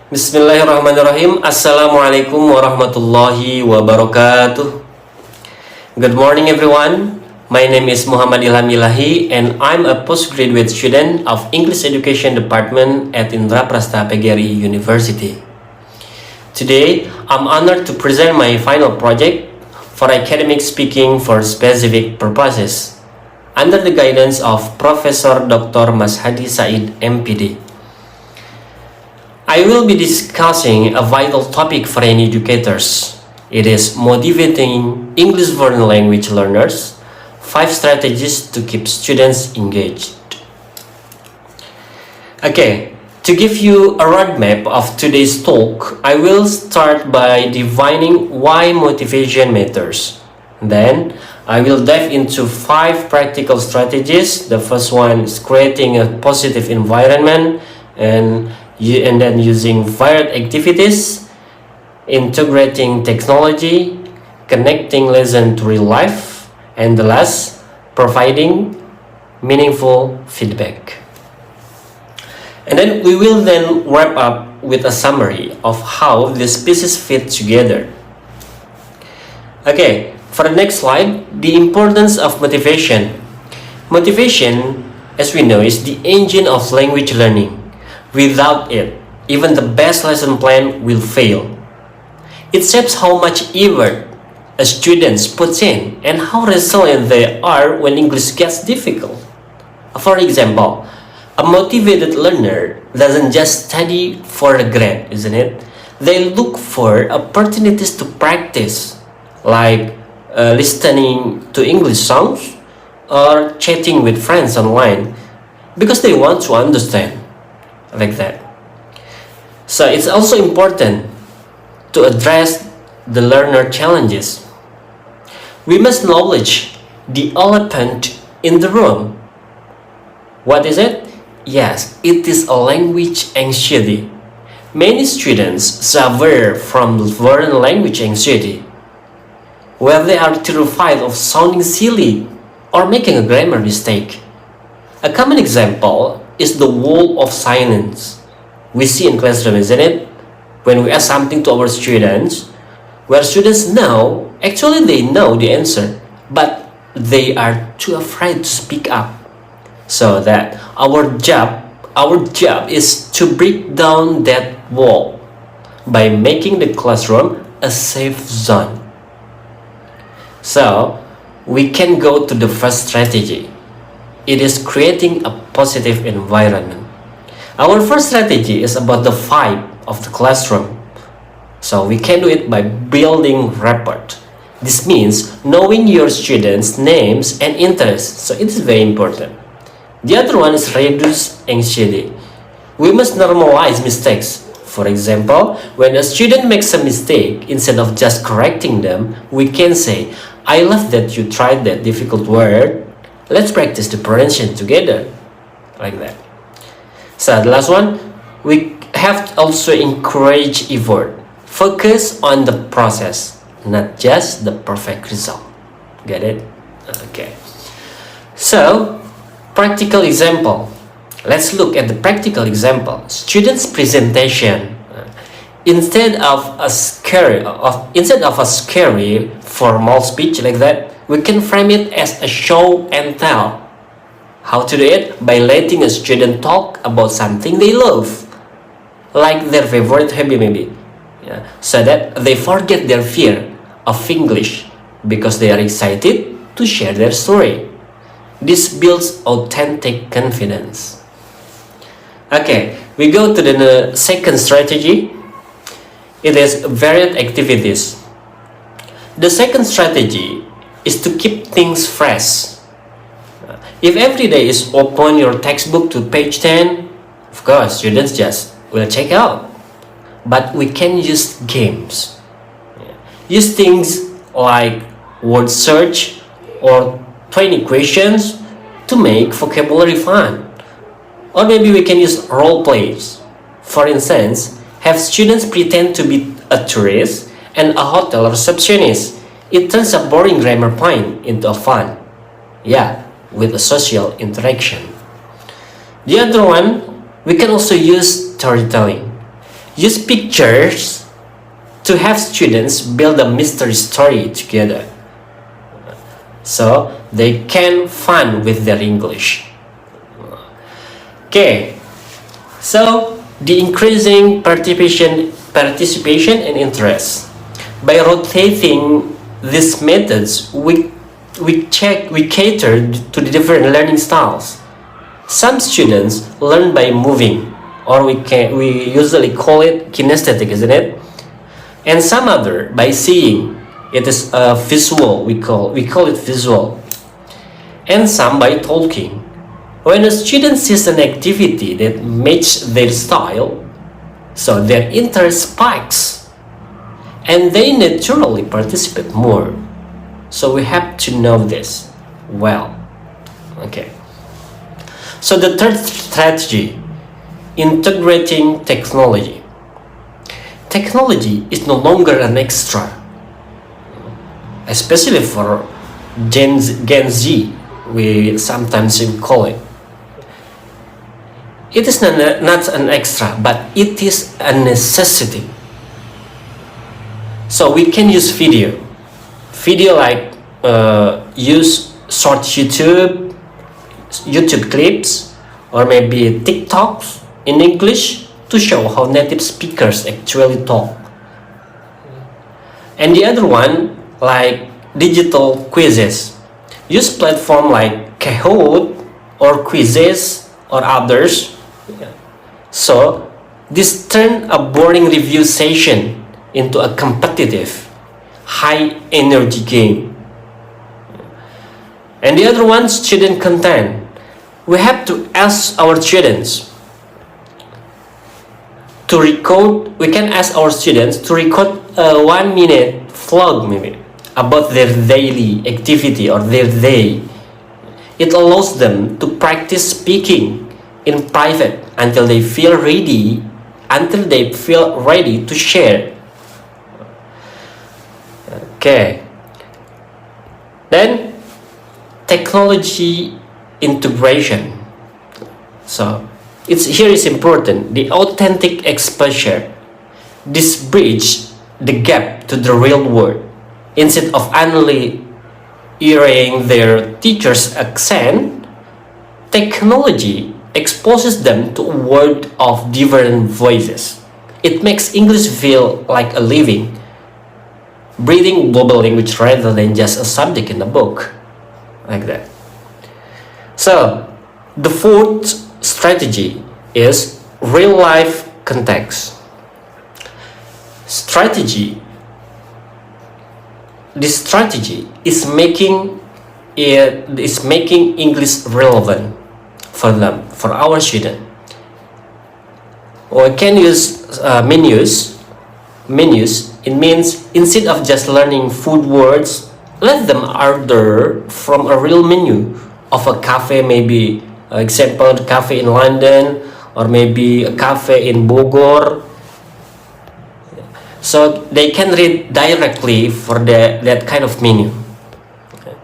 Bismillahirrahmanirrahim. Assalamualaikum warahmatullahi wabarakatuh. Good morning everyone. My name is Muhammad Ilham Ilahi and I'm a postgraduate student of English Education Department at Indraprastha PGRI University. Today, I'm honored to present my final project for academic speaking for specific purposes under the guidance of Professor Dr. Mas Hadi Said MPD. I will be discussing a vital topic for any educators. It is motivating English foreign language learners, 5 strategies to keep students engaged. Okay, to give you a roadmap of today's talk, I will start by defining why motivation matters. Then, I will dive into 5 practical strategies. The first one is creating a positive environment and then using varied activities, integrating technology, connecting lesson to real life, and the last, providing meaningful feedback. And then we will then wrap up with a summary of how these pieces fit together. Okay, for the next slide, the importance of motivation. Motivation, as we know, is the engine of language learning. Without it, even the best lesson plan will fail. It shapes how much effort a student puts in and how resilient they are when English gets difficult. For example, a motivated learner doesn't just study for a grade, isn't it? They look for opportunities to practice, like listening to English songs or chatting with friends online, because they want to understand. Like that. So it's also important to address the learner challenges. We must acknowledge the elephant in the room. What is it? Yes, it is a language anxiety. Many students suffer from foreign language anxiety, where they are terrified of sounding silly or making a grammar mistake. A common example is the wall of silence we see in classroom, isn't it? When we ask something to our students, where students know, actually they know the answer, but they are too afraid to speak up. So that our job is to break down that wall by making the classroom a safe zone. So we can go to the first strategy. It is creating a positive environment. Our first strategy is about the vibe of the classroom. So we can do it by building rapport. This means knowing your students' names and interests. So it is very important. The other one is reduce anxiety. We must normalize mistakes. For example, when a student makes a mistake, instead of just correcting them, we can say, "I love that you tried that difficult word. Let's practice the pronunciation together," like that. So the last one, we have to also encourage effort. Focus on the process, not just the perfect result. Get it? Okay. So, practical example. Let's look at the practical example. Students' presentation. Instead of a scary formal speech like that, we can frame it as a show and tell. How to do it? By letting a student talk about something they love, like their favorite hobby maybe, so that they forget their fear of English because they are excited to share their story. This builds authentic confidence. Okay, we go to the second strategy. It is varied activities. The second strategy is to keep things fresh. If every day is open your textbook to page 10, of course, students just will check out. But we can use games. Use things like word search or 20 questions to make vocabulary fun. Or maybe we can use role plays. For instance, have students pretend to be a tourist and a hotel receptionist. It turns a boring grammar point into a fun. With a social interaction. The other one, we can also use storytelling. Use pictures to have students build a mystery story together, so they can fun with their English. Okay, so the increasing participation and interest. By rotating these methods, we cater to the different learning styles. Some students learn by moving, or we usually call it kinesthetic, isn't it? And some other by seeing. It is visual. We call it visual. And some by talking. When a student sees an activity that matches their style, so their interest spikes, and they naturally participate more. So we have to know this well. Okay. So the third strategy, integrating technology. Technology is no longer an extra, especially for Gen Z, we sometimes call it. It is not an extra, but it is a necessity. So we can use video like use short YouTube clips, or maybe TikToks in English to show how native speakers actually talk. And the other one, like digital quizzes. Use platform like Kahoot or Quizzes or others. So this turn a boring review session into a competitive, high energy game. And the other one, student content. We have to ask our students to record. We can ask our students to record a 1 minute vlog maybe about their daily activity or their day. It allows them to practice speaking in private until they feel ready to share. Okay. Then technology integration. So here is important, the authentic exposure. This bridge the gap to the real world. Instead of only hearing their teacher's accent, technology exposes them to a world of different voices. It makes English feel like a living, breathing global language rather than just a subject in a book, like that. So, the fourth strategy is real-life context. This strategy is making English relevant for them, for our student. Or can use menus. It means instead of just learning food words, let them order from a real menu of a cafe, maybe example cafe in London, or maybe a cafe in Bogor. So they can read directly for that kind of menu. Okay.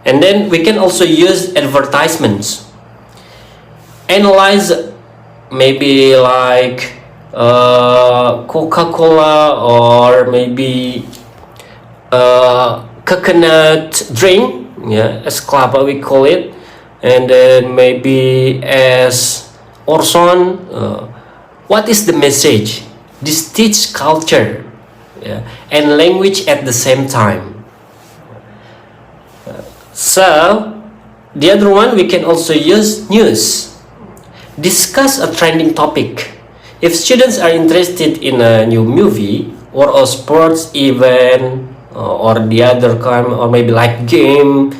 And then we can also use advertisements. Analyze maybe like Coca-Cola, or maybe coconut drink, as kelapa we call it, and then maybe as Orson. What is the message? This teach culture and language at the same time. So the other one, we can also use news. Discuss a trending topic. If students are interested in a new movie or a sports event, or the other kind, or maybe like game,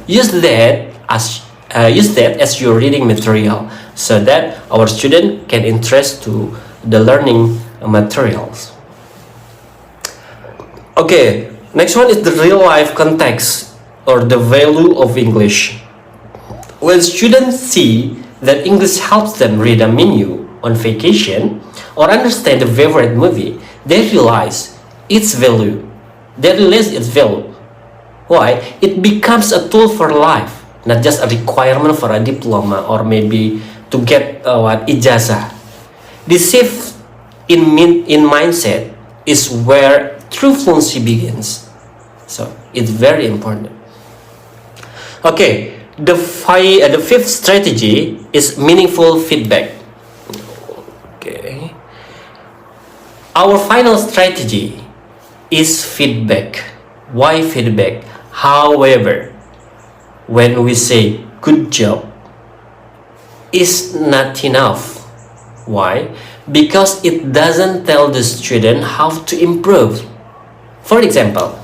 use that as your reading material, so that our student can interest to the learning materials. Okay, next one is the real life context, or the value of English. When students see that English helps them read a menu on vacation or understand a favorite movie, they realize its value. Why? It becomes a tool for life, not just a requirement for a diploma, or maybe to get ijazah. This shift in mindset is where true fluency begins. So it's very important. Okay, the fifth strategy is meaningful feedback. Okay, our final strategy is feedback. Why feedback? However, when we say good job, is not enough. Why? Because it doesn't tell the student how to improve. For example,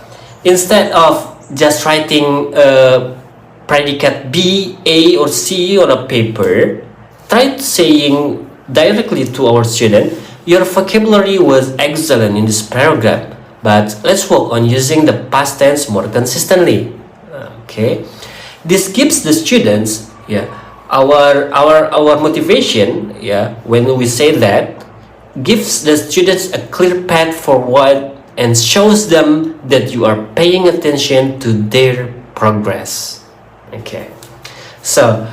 instead of just writing a predicate B, A, or C on a paper, try saying directly to our student, your vocabulary was excellent in this paragraph, but let's work on using the past tense more consistently. Okay, this gives the students, our motivation, when we say that, gives the students a clear path forward and shows them that you are paying attention to their progress. Okay, so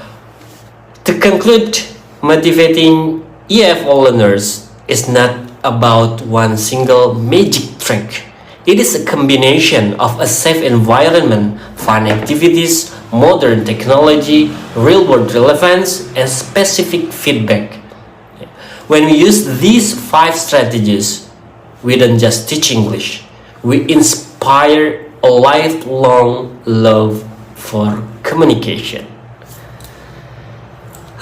to conclude, motivating EFL learners is not about one single magic trick. It is a combination of a safe environment, fun activities, modern technology, real-world relevance, and specific feedback. When we use these 5 strategies, we don't just teach English, we inspire a lifelong love for communication.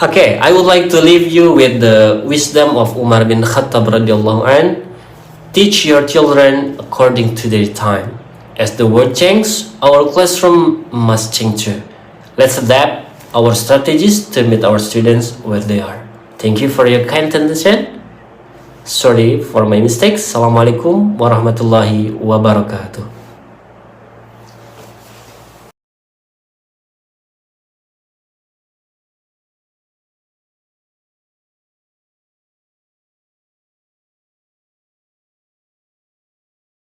Okay, I would like to leave you with the wisdom of Umar bin Khattab radhiyallahu anh. Teach your children according to their time. As the world changes, our classroom must change too. Let's adapt our strategies to meet our students where they are. Thank you for your kind attention. Sorry for my mistakes. Assalamualaikum warahmatullahi wabarakatuh.